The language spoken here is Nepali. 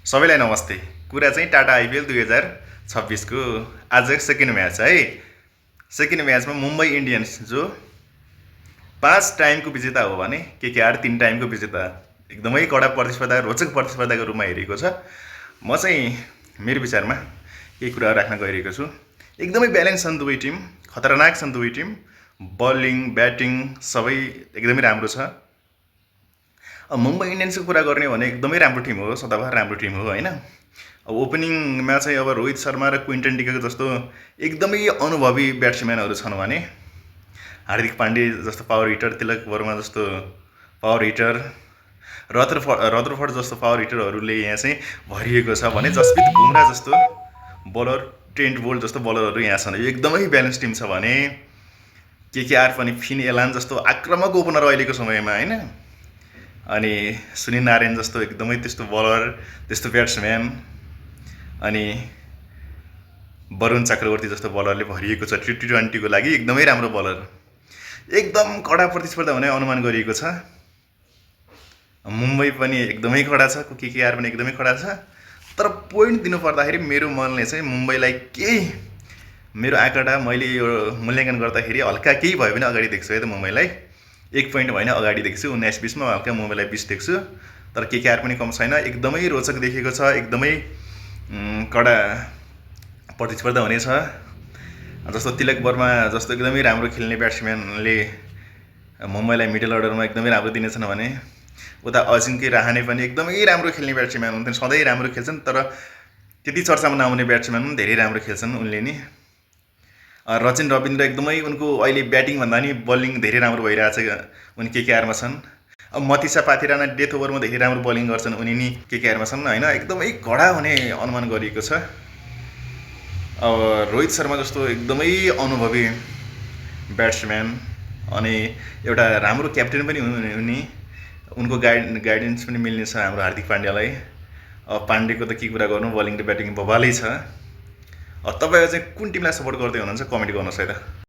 सबैलाई नमस्ते। कुरा चाहिँ टाटा आइपिएल 2026 को आज सेकेन्ड म्याच है। सेकेन्ड म्याचमा मुम्बई इन्डियन्स जो 5 टाइमको विजेता हो भने केकेआर 3 टाइमको विजेता, एकदमै कडा प्रतिस्पर्धा, रोचक प्रतिस्पर्धाको रूपमा हेरेको छ। म चाहिँ मेरो विचारमा केही कुराहरू राख्न गइरहेको छु। एकदमै ब्यालेन्स छन् दुवै टिम, खतरनाक छन् दुवै टिम। बलिङ ब्याटिङ सबै एकदमै राम्रो छ। मुम्बई इन्डियन्सको कुरा गर्ने भने एकदमै राम्रो टिम हो, सदाबहार राम्रो टिम हो होइन। अब ओपनिङमा चाहिँ अब रोहित शर्मा र क्विन्टन डिकक जस्तो एकदमै अनुभवी ब्याट्सम्यानहरू छन् भने हार्दिक पाण्डे जस्तो पावर हिटर, तिलक वर्मा जस्तो पावर हिटर, रदरफोर्ड जस्तो पावर हिटरहरूले यहाँ चाहिँ भरिएको छ भने जसप्रित बुमरा जस्तो बलर, ट्रेन्ट बोल्ट जस्तो बलरहरू यहाँ छन्। यो एकदमै ब्यालेन्स टिम छ भने केकेआर पनि फिन एलान जस्तो आक्रामक ओपनर अहिलेको समयमा होइन, अनि सुनिल नारायण जस्तो एकदमै त्यस्तो बलर, त्यस्तो ब्याट्सम्यान, अनि वरुण चक्रवर्ती जस्तो बलरले भरिएको छ। T20को लागि एकदमै राम्रो बलर, एकदम कडा प्रतिस्पर्धा हुने अनुमान गरिएको छ। मुम्बई पनि एकदमै कडा छ, केकेआर पनि एकदमै कडा छ। तर पोइन्ट दिनु पर्दाखेरि मेरो मनले चाहिँ मुम्बईलाई केही, मेरो आँकडा मैले यो मूल्याङ्कन गर्दाखेरि हल्का केही भयो भने अगाडि देख्छु है त। मुम्बईलाई 1 पोइन्ट भएन अगाडि देख्छु, 19-20मा हल्का मुम्बईलाई 20 देख्छु। तर केकेआर पनि कम छैन, एकदमै रोचक देखेको छ, एकदमै कडा प्रतिस्पर्धा हुनेछ। जस्तो तिलक वर्मा जस्तो एकदमै राम्रो खेल्ने ब्याट्सम्यानले मुम्बईलाई मिडल अर्डरमा एकदमै राम्रो दिनेछन् भने उता अजिङ्क्य राहाने पनि एकदमै राम्रो खेल्ने ब्याट्सम्यान हुन्छन्, सधैँ राम्रो खेल्छन्। तर त्यति चर्चामा नआउने ब्याट्सम्यान पनि धेरै राम्रो खेल्छन् उनले नि। रचिन रविन्द्र एकदमै उनको अहिले ब्याटिङ भन्दा नि बलिङ धेरै राम्रो भइरहेछ, उनी केकेआरमा छन्। अब मतिसा पाथिराना डेथ ओभरमा धेरै राम्रो बलिङ गर्छन्, उनी नि केकेआरमा छन् होइन। एकदमै कडा हुने अनुमान गरिएको छ। अब रोहित शर्मा जस्तो एकदमै अनुभवी ब्याट्सम्यान अनि एउटा राम्रो क्याप्टेन पनि उनी, उनको गाइडेन्स पनि मिल्ने छ हाम्रो हार्दिक पाण्ड्यालाई। अब पाण्डेको त के कुरा गर्नु, बलिङ र ब्याटिङ बबालै छ। तपाईँहरू चाहिँ कुन टिमलाई सपोर्ट गर्दै हुनुहुन्छ कमेन्ट गर्नुहोस् है त।